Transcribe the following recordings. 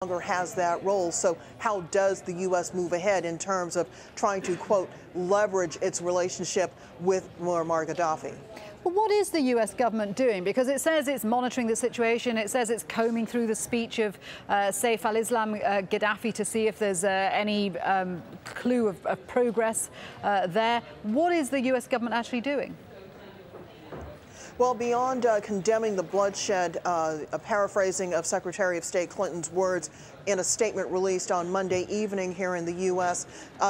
longer has that role. So how does the U.S. move ahead in terms of trying to, quote, leverage its relationship with Muammar Gaddafi? Well, what is the U.S. government doing? Because it says it's monitoring the situation. It says it's combing through the speech of Saif al-Islam Gaddafi to see if there's any clue of progress there. What is the U.S. government actually doing? Well, beyond condemning the bloodshed, a paraphrasing of Secretary of State Clinton's words in a statement released on Monday evening here in the U.S.,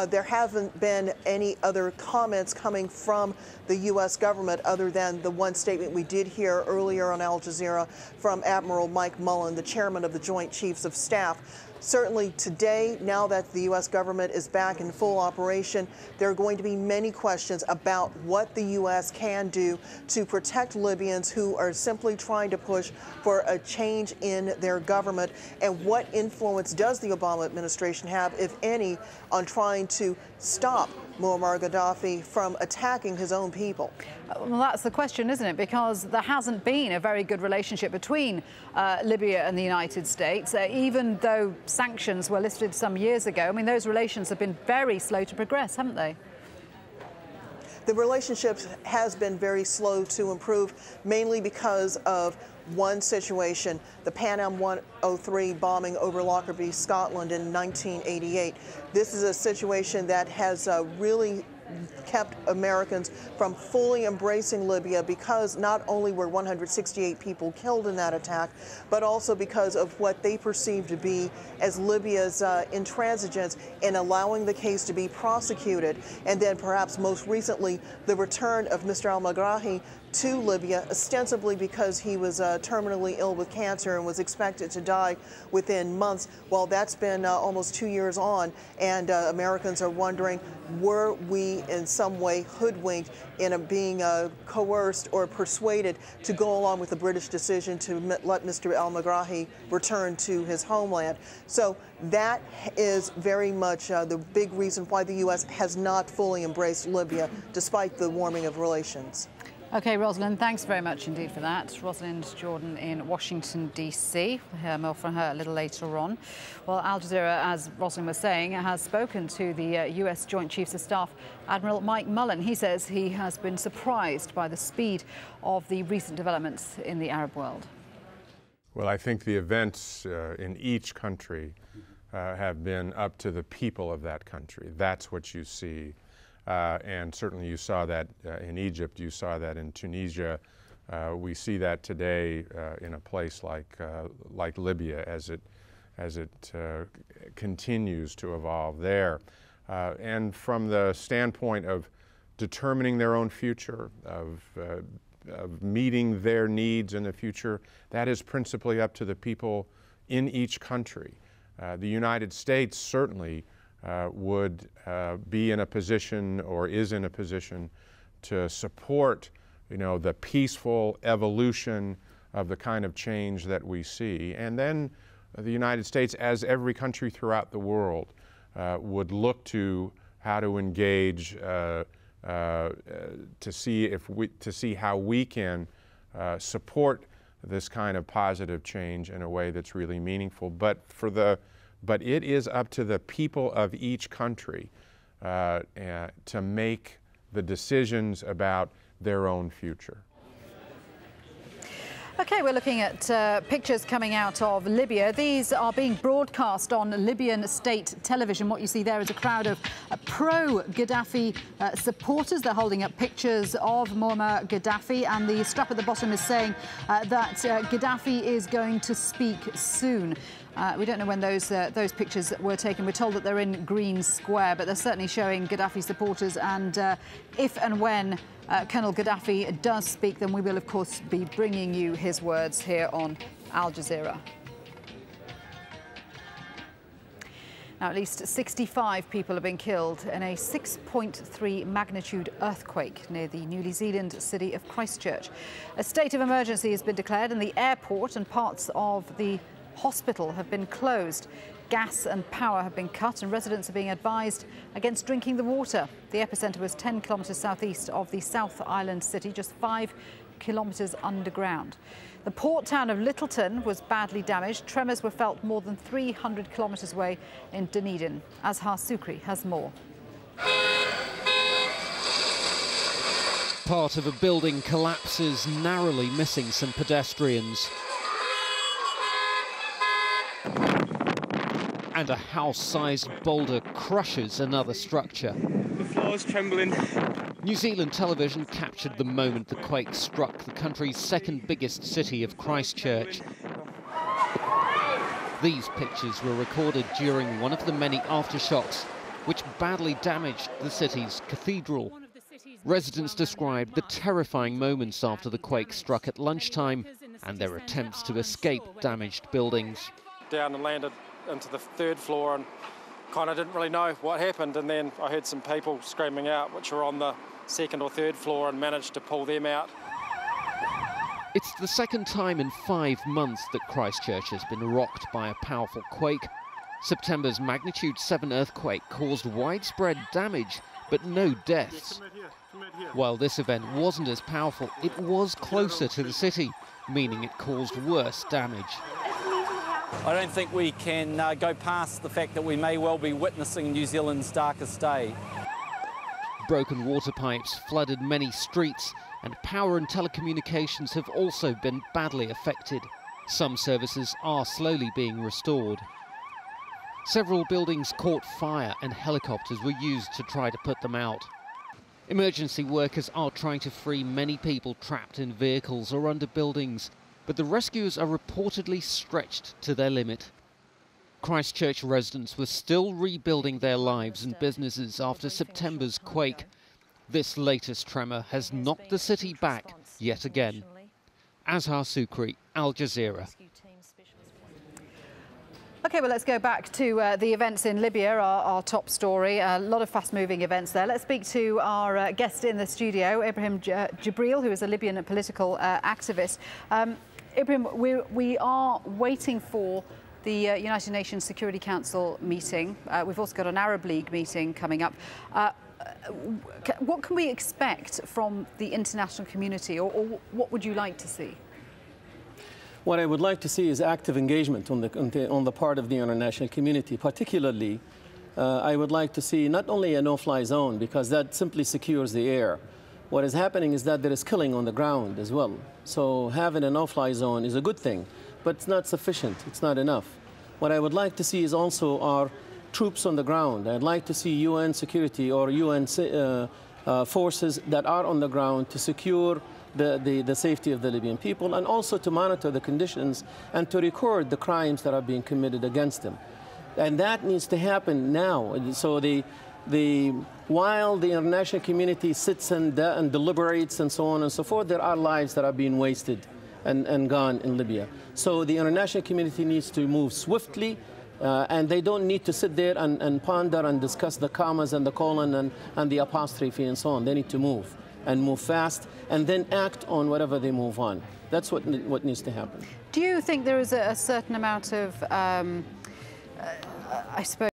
there haven't been any other comments coming from the U.S. government other than the one statement we did hear earlier on Al Jazeera from Admiral Mike Mullen, the chairman of the Joint Chiefs of Staff. Certainly today, now that the U.S. government is back in full operation, there are going to be many questions about what the U.S. can do to protect Libyans who are simply trying to push for a change in their government, and what influence does the Obama administration have, if any, on trying to stop Muammar Gaddafi from attacking his own people? Well, that's the question, isn't it? Because there hasn't been a very good relationship between Libya and the United States, even though sanctions were lifted some years ago. I mean, those relations have been very slow to progress, haven't they? The relationship has been very slow to improve, mainly because of one situation, the Pan Am 103 bombing over Lockerbie, Scotland in 1988. This is a situation that has really kept Americans from fully embracing Libya, because not only were 168 people killed in that attack, but also because of what they perceived to be as Libya's intransigence in allowing the case to be prosecuted. And then perhaps most recently, the return of Mr. al-Megrahi to Libya, ostensibly because he was terminally ill with cancer and was expected to die within months. Well, that's been almost 2 years on, and Americans are wondering, were we in some way hoodwinked in being coerced or persuaded to go along with the British decision to let Mr. al-Megrahi return to his homeland? So that is very much the big reason why the U.S. has not fully embraced Libya, despite the warming of relations. OK, Rosalind, thanks very much indeed for that. Rosalind Jordan in Washington, D.C. We'll hear more from her a little later on. Well, Al Jazeera, as Rosalind was saying, has spoken to the U.S. Joint Chiefs of Staff, Admiral Mike Mullen. He says he has been surprised by the speed of the recent developments in the Arab world. Well, I think the events in each country have been up to the people of that country. That's what you see. And certainly you saw that in Egypt, you saw that in Tunisia. We see that today in a place like Libya as it continues to evolve there. And from the standpoint of determining their own future, of meeting their needs in the future, that is principally up to the people in each country. The United States certainly would be in a position, or is in a position, to support, the peaceful evolution of the kind of change that we see. And then the United States, as every country throughout the world, would look to how to engage to see how we can support this kind of positive change in a way that's really meaningful. But it is up to the people of each country to make the decisions about their own future. OK, we're looking at pictures coming out of Libya. These are being broadcast on Libyan state television. What you see there is a crowd of pro-Gaddafi supporters. They're holding up pictures of Muammar Gaddafi, and the strap at the bottom is saying that Gaddafi is going to speak soon. We don't know when those pictures were taken. We're told that they're in Green Square, but they're certainly showing Gaddafi supporters. And if and when Colonel Gaddafi does speak, then we will, of course, be bringing you his words here on Al Jazeera. Now, at least 65 people have been killed in a 6.3 magnitude earthquake near the New Zealand city of Christchurch. A state of emergency has been declared, and the airport and parts of the hospital have been closed. Gas and power have been cut, and residents are being advised against drinking the water. The epicentre was 10 kilometres southeast of the South Island city, just 5 kilometres underground. The port town of Littleton was badly damaged. Tremors were felt more than 300 kilometres away in Dunedin. Azhar Sukri has more. Part of a building collapses, narrowly missing some pedestrians. And a house-sized boulder crushes another structure. The floor is trembling. New Zealand television captured the moment the quake struck the country's second biggest city of Christchurch. These pictures were recorded during one of the many aftershocks which badly damaged the city's cathedral. Residents described the terrifying moments after the quake struck at lunchtime and their attempts to escape damaged buildings. Down and landed into the third floor and kind of didn't really know what happened, and then I heard some people screaming out which were on the second or third floor and managed to pull them out. It's the second time in 5 months that Christchurch has been rocked by a powerful quake. September's magnitude 7 earthquake caused widespread damage, but no deaths. While this event wasn't as powerful, it was closer to the city, meaning it caused worse damage. I don't think we can go past the fact that we may well be witnessing New Zealand's darkest day. Broken water pipes flooded many streets, and power and telecommunications have also been badly affected. Some services are slowly being restored. Several buildings caught fire and helicopters were used to try to put them out. Emergency workers are trying to free many people trapped in vehicles or under buildings, but the rescues are reportedly stretched to their limit. Christchurch residents were still rebuilding their lives and businesses after September's quake. This latest tremor has knocked the city back yet again. Azhar Sukri, AlJazeera. OK, well, let's go back to the events in Libya, our top story. A lot of fast-moving events there. Let's speak to our guest in the studio, Ibrahim Jibril, who is a Libyan political activist. Ibrahim, we are waiting for the United Nations Security Council meeting. We've also got an Arab League meeting coming up. What can we expect from the international community, or what would you like to see? What I would like to see is active engagement on the part of the international community. Particularly, I would like to see not only a no-fly zone, because that simply secures the air. What is happening is that there is killing on the ground as well. So having a no-fly zone is a good thing, but it's not sufficient. It's not enough. What I would like to see is also our troops on the ground. I'd like to see UN security or UN forces that are on the ground to secure the safety of the Libyan people, and also to monitor the conditions and to record the crimes that are being committed against them. And that needs to happen now. So while the international community sits and deliberates and so on and so forth, there are lives that are being wasted and gone in Libya. So the international community needs to move swiftly, and they don't need to sit there and ponder and discuss the commas and the colon and the apostrophe and so on. They need to move, and move fast, and then act on whatever they move on. That's what needs to happen. Do you think there is a certain amount of, I suppose,